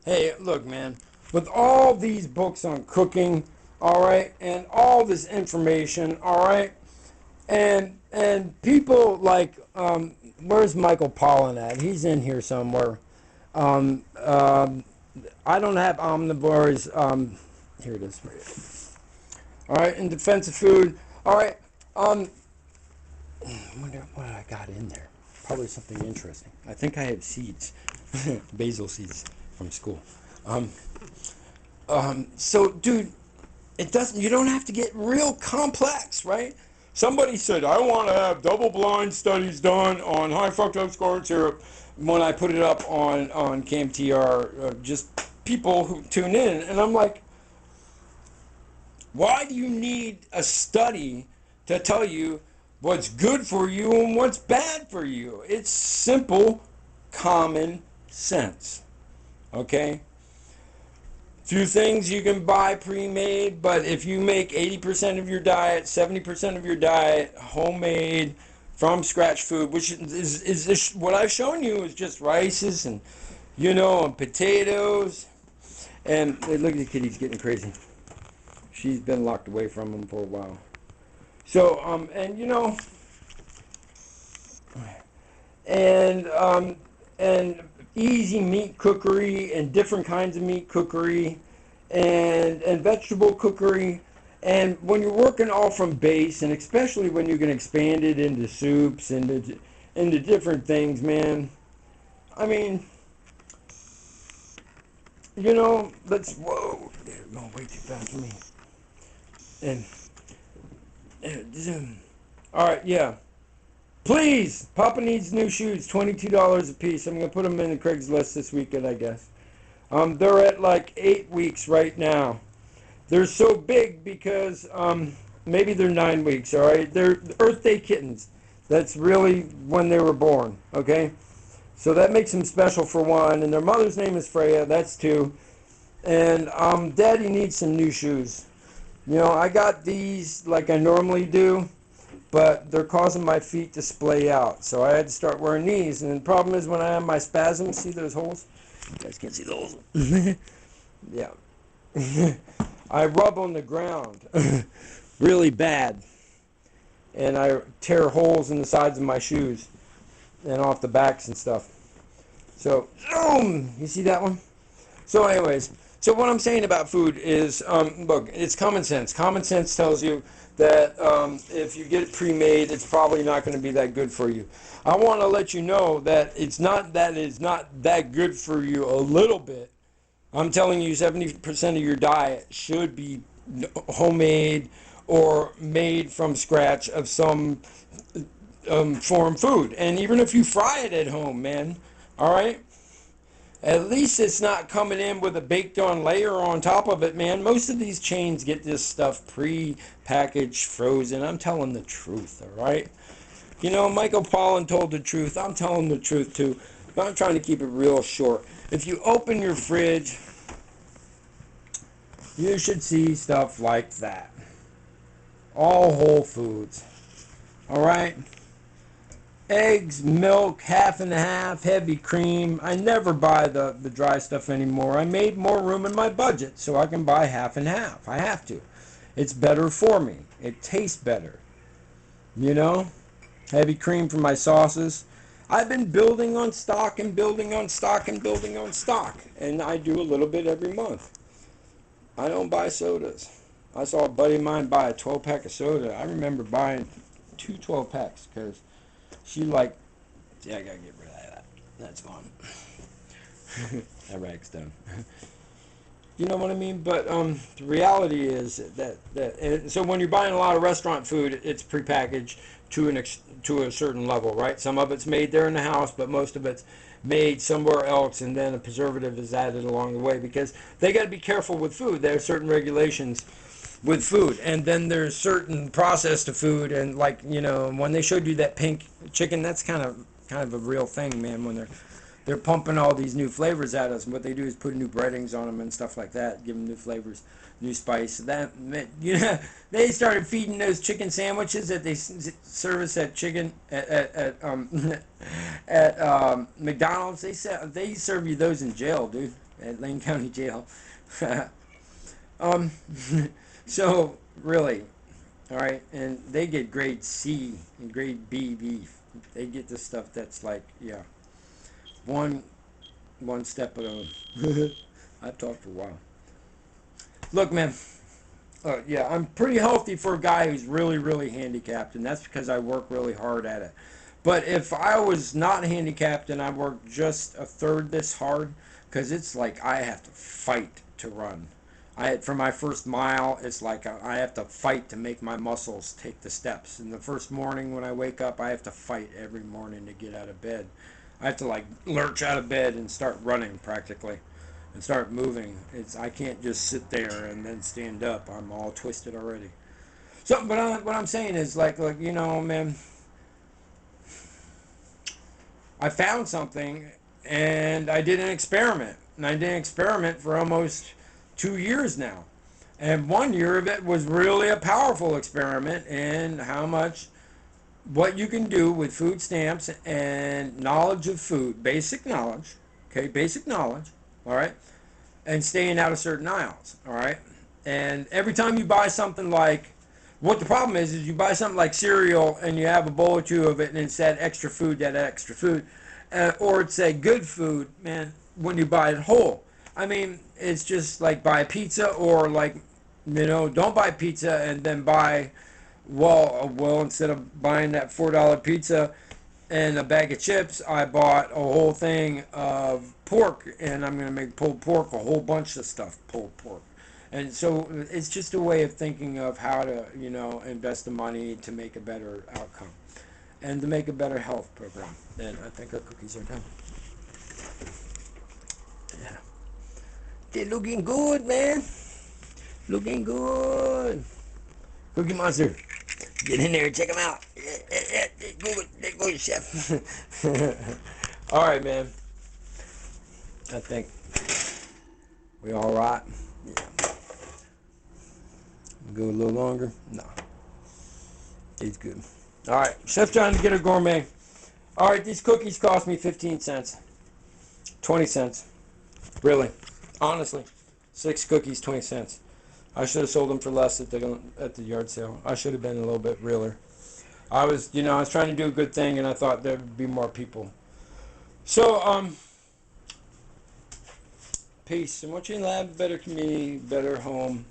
Hey, look, man, with all these books on cooking, all right, and all this information, all right, and people like, where's Michael Pollan at? He's in here somewhere. Um, um, I don't have omnivores. Here it is. All right, in defense of food. All right. Um, I wonder what I got in there. Probably something interesting. I think I have seeds, basil seeds from school. Um, so, dude, it doesn't. You don't have to get real complex, right? Somebody said I want to have double-blind studies done on high fructose corn syrup. When I put it up on CamTR, just people who tune in, and I'm like, why do you need a study to tell you what's good for you and what's bad for you? It's simple, common sense. Okay? Few things you can buy pre-made, but if you make 80% of your diet, 70% of your diet homemade from scratch food, which is this, what I've shown you is just rices and and potatoes. And hey, look at the kitty's getting crazy. She's been locked away from him for a while. So and and and easy meat cookery and different kinds of meat cookery and vegetable cookery. And when you're working all from base, and especially when you can expand it into soups and into different things, man. I mean, let's whoa, they're going way too fast for me. And all right, yeah. Please, Papa needs new shoes, $22 a piece. I'm gonna put them in the Craigslist this weekend, I guess. They're at like 8 weeks right now. They're so big because maybe they're 9 weeks. All right, they're Earth Day kittens. That's really when they were born. Okay, so that makes them special for one. And their mother's name is Freya. That's two. And Daddy needs some new shoes. I got these like I normally do, but they're causing my feet to splay out. So I had to start wearing these. And the problem is when I have my spasms, see those holes? You guys can't see those. Yeah. I rub on the ground really bad. And I tear holes in the sides of my shoes and off the backs and stuff. So, you see that one? So anyways, so what I'm saying about food is, look, it's common sense. Common sense tells you that if you get it pre-made, it's probably not going to be that good for you. I want to let you know that it's not that good for you a little bit. I'm telling you 70% of your diet should be homemade or made from scratch of some foreign food. And even if you fry it at home, man, all right? At least it's not coming in with a baked on layer on top of it, man. Most of these chains get this stuff pre-packaged, frozen. I'm telling the truth, all right? Michael Pollan told the truth. I'm telling the truth, too. But I'm trying to keep it real short. If you open your fridge, you should see stuff like that. All whole foods, all right? Eggs, milk, half and half, heavy cream. I never buy the dry stuff anymore. I made more room in my budget so I can buy half and half. I have to. It's better for me. It tastes better. You know? Heavy cream for my sauces. I've been building on stock and building on stock and building on stock. And I do a little bit every month. I don't buy sodas. I saw a buddy of mine buy a 12-pack of soda. I remember buying two 12-packs because she like, yeah, I gotta get rid of that. That's gone. That rag's done. You know what I mean? But the reality is that so when you're buying a lot of restaurant food, it's prepackaged to a certain level, right? Some of it's made there in the house, but most of it's made somewhere else, and then a preservative is added along the way because they got to be careful with food. There are certain regulations with food, and then there's certain process to food, and like when they showed you that pink chicken, that's kind of a real thing, man. When they're pumping all these new flavors at us, and what they do is put new breadings on them and stuff like that, give them new flavors, new spice. That they started feeding those chicken sandwiches that they service at chicken at McDonald's. They serve you those in jail, dude. at Lane County Jail. um, so really, all right, and they get grade C and grade B beef. They get the stuff that's like, yeah, one step at a. I've talked for a while. Look, man. Yeah, I'm pretty healthy for a guy who's really, really handicapped, and that's because I work really hard at it. But if I was not handicapped and I worked just a third this hard, because it's like I have to fight to run. For my first mile, it's like I have to fight to make my muscles take the steps. In the first morning when I wake up, I have to fight every morning to get out of bed. I have to like lurch out of bed and start running practically and start moving. I can't just sit there and then stand up. I'm all twisted already. So, but what I'm saying is like you know, man, I found something and I did an experiment. And I did an experiment for almost 2 years now. And 1 year of it was really a powerful experiment in what you can do with food stamps and knowledge of food, basic knowledge, okay, basic knowledge, all right, and staying out of certain aisles, all right? And every time you buy something like, what the problem is you buy something like cereal and you have a bowl or two of it and it's that extra food, or it's a good food, man, when you buy it whole. I mean, it's just like buy pizza or like, don't buy pizza and then buy, well, instead of buying that $4 pizza, and a bag of chips, I bought a whole thing of pork, and I'm going to make pulled pork, a whole bunch of stuff, pulled pork. And so it's just a way of thinking of how to, invest the money to make a better outcome and to make a better health program. And I think our cookies are done. Yeah. They're looking good, man. Looking good. Cookie Monster. Get in there and check them out. They're good, chef. All right, man. I think we all right. Yeah. Go a little longer. No, it's good. All right, Chef John, Ghetto Gourmet. All right, these cookies cost me 15 cents, 20 cents. Really, honestly, 6 cookies, 20 cents. I should have sold them for less at the yard sale. I should have been a little bit realer. I was trying to do a good thing, and I thought there would be more people. So, peace. I want you to have a better community, better home.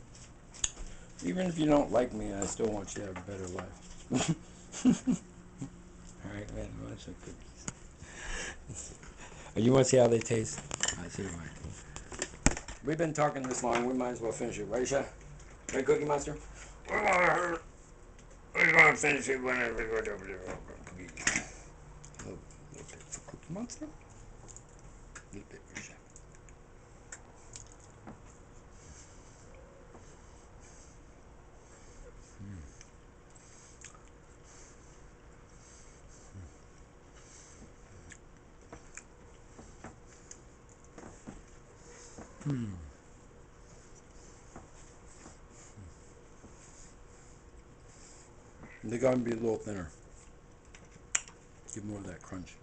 Even if you don't like me, I still want you to have a better life. All right, man. I want some cookies. You want to see how they taste? I see why. We've been talking this long. We might as well finish it, right, Chef? Right, Cookie Monster? We're gonna finish it whenever we go over there. A little bit for Cookie Monster. A little bit for Chef. They're going to be a little thinner. Give more of that crunch.